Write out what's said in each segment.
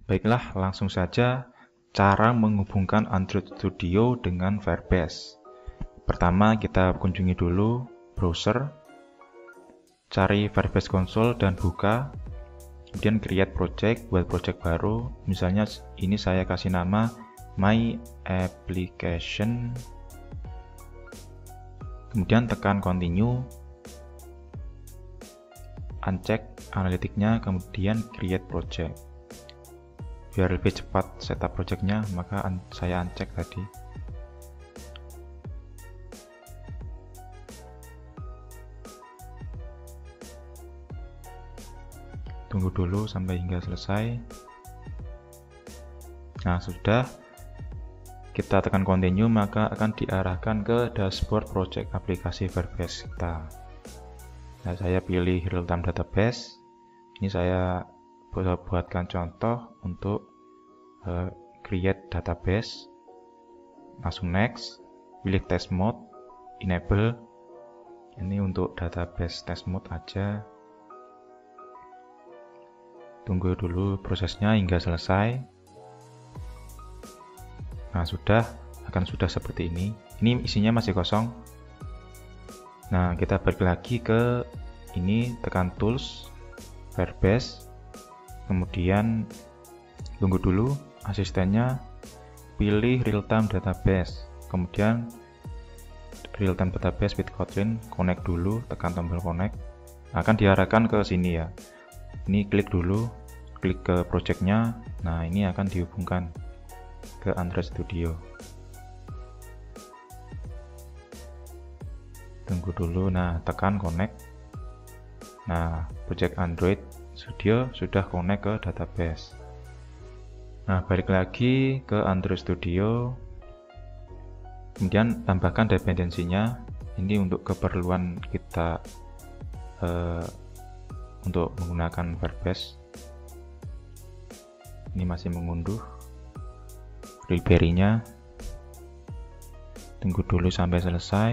Baiklah, langsung saja cara menghubungkan Android Studio dengan Firebase. Pertama, kita kunjungi dulu browser, cari Firebase Console dan buka, kemudian create project, buat project baru. Misalnya ini saya kasih nama My Application, kemudian tekan continue, uncheck analitiknya, kemudian create project. Biar lebih cepat setup projectnya, maka saya uncheck tadi. Tunggu dulu sampai hingga selesai. Nah, sudah. Kita tekan continue, maka akan diarahkan ke dashboard project aplikasi Firebase kita. Nah, saya pilih real time database. Ini saya buatkan contoh untuk create database. Langsung next, pilih test mode, enable. Ini untuk database test mode aja. Tunggu dulu prosesnya hingga selesai. Nah, akan sudah seperti ini. Ini isinya masih kosong. Nah, kita balik lagi ke ini, tekan tools, Firebase, kemudian tunggu dulu asistennya, pilih real time database, kemudian real time database with Kotlin, connect dulu, tekan tombol connect. Akan diarahkan ke sini ya. Ini klik dulu, klik ke projectnya. Nah, ini akan dihubungkan ke Android Studio. Tunggu dulu. Nah, tekan connect. Nah, project Android Studio sudah connect ke database. Nah, balik lagi ke Android Studio, kemudian tambahkan dependensinya. Ini untuk keperluan kita untuk menggunakan Firebase. Ini masih mengunduh Raspberry-nya. Tunggu dulu sampai selesai.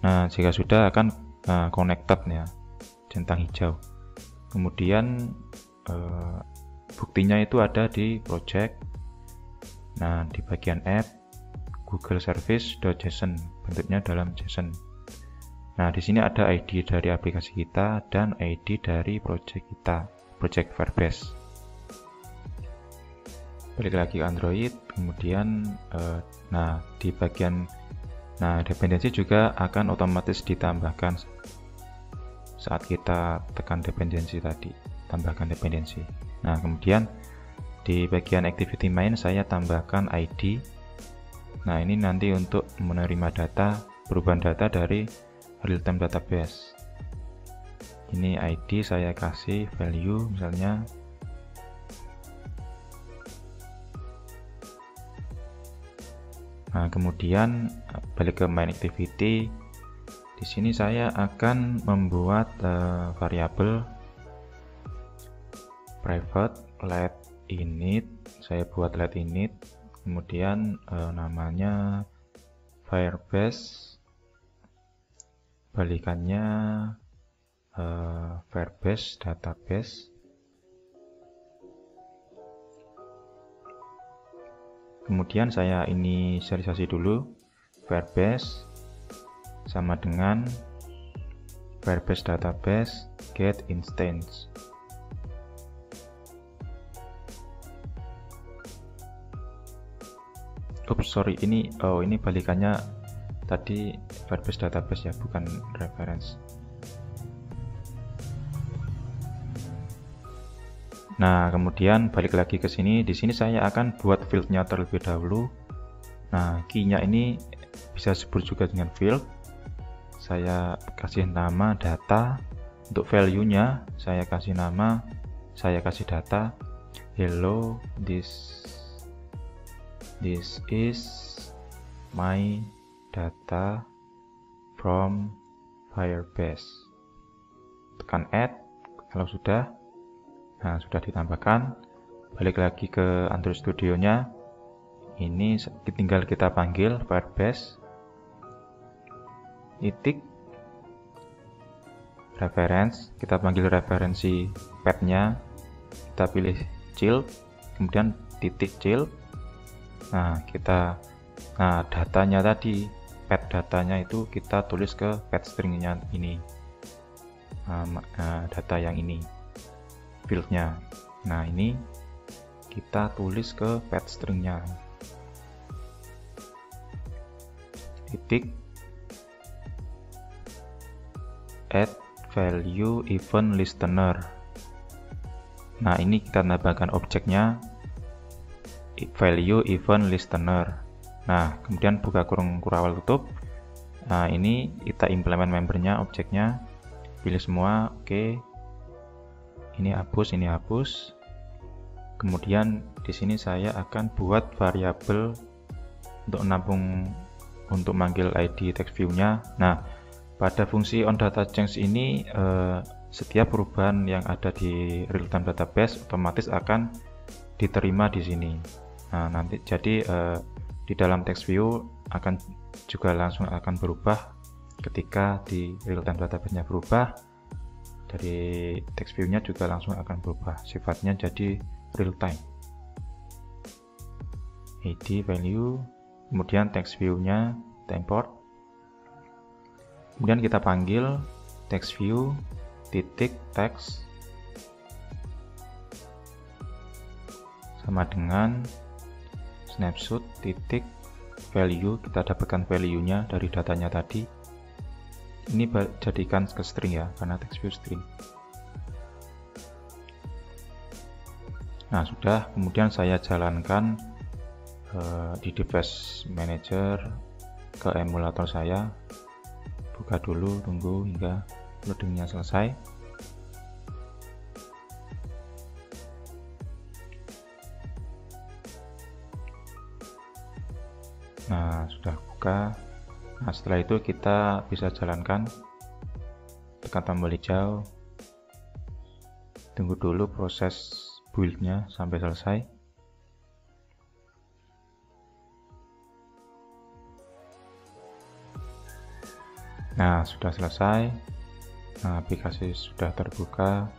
Nah, jika sudah akan connected ya, centang hijau. Kemudian buktinya itu ada di project. Nah, di bagian app, Google Service.json, bentuknya dalam JSON. Nah, di sini ada ID dari aplikasi kita dan ID dari project kita, project Firebase. Balik lagi ke Android, kemudian nah di bagian dependensi juga akan otomatis ditambahkan saat kita tekan dependensi tadi, tambahkan dependensi. Nah, kemudian di bagian activity main saya tambahkan ID. Nah, ini nanti untuk menerima data, perubahan data dari real time database. Ini ID saya kasih value misalnya. Nah, kemudian balik ke main activity. Di sini saya akan membuat variabel private let init. Saya buat let init. Kemudian namanya Firebase. Balikannya Firebase database. Kemudian saya inisialisasi dulu Firebase sama dengan Firebase database get instance. Sorry, ini balikannya tadi Firebase database ya, bukan reference. Nah, kemudian balik lagi ke sini. Di sini saya akan buat fieldnya terlebih dahulu. Nah, key-nya ini bisa disebut juga dengan field. Saya kasih nama data. Untuk value-nya saya kasih data hello, this is my data from Firebase. Tekan add kalau sudah. Nah, sudah ditambahkan. Balik lagi ke Android Studio-nya. Ini tinggal kita panggil Firebase titik reference. Kita panggil referensi path-nya. Kita pilih child. kemudian titik child. Nah, datanya tadi, path datanya itu kita tulis ke path stringnya ini. Data yang ini, fieldnya. Nah, ini kita tulis ke path stringnya. Titik add value event listener. Nah, ini kita tambahkan objeknya value event listener. Nah, kemudian buka kurung kurawal tutup. Nah, ini kita implement membernya, objeknya, pilih semua, oke. Ini hapus. Kemudian di sini saya akan buat variabel untuk manggil ID text view-nya. Nah, pada fungsi onDataChange ini setiap perubahan yang ada di real-time database otomatis akan diterima di sini. Nah, nanti jadi di dalam text view langsung akan berubah ketika di real-time database-nya berubah. Dari text view-nya juga langsung akan berubah, sifatnya jadi real-time. ID value, kemudian text view-nya kita import. Kemudian kita panggil text view titik text sama dengan snapshot titik value, kita dapatkan value-nya dari datanya tadi. Ini jadikan ke string ya, karena text view string. Nah, sudah. Kemudian saya jalankan di device manager ke emulator saya. Buka dulu, tunggu hingga loadingnya selesai. Nah, sudah buka. Nah, setelah itu kita bisa jalankan, tekan tombol hijau, tunggu dulu proses build-nya sampai selesai. Nah, sudah selesai. Nah, aplikasi sudah terbuka.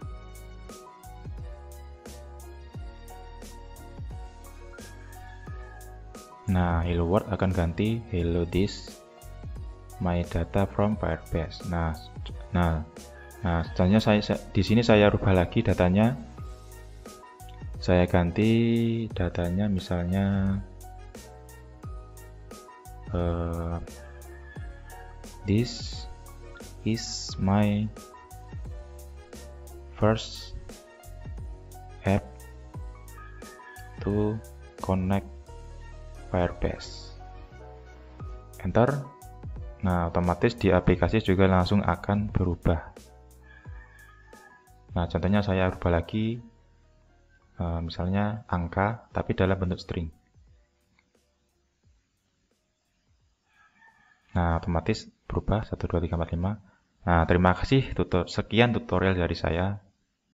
Nah, hello world akan ganti hello this my data from Firebase. Nah, setelahnya di sini saya rubah lagi datanya. Saya ganti datanya misalnya this is my first app to connect Firebase. Enter. Nah, otomatis di aplikasi juga langsung akan berubah. Nah, contohnya saya rubah lagi, misalnya angka, tapi dalam bentuk string. Nah, otomatis berubah 1, 2, 3, 4, 5. Nah, terima kasih. Sekian tutorial dari saya.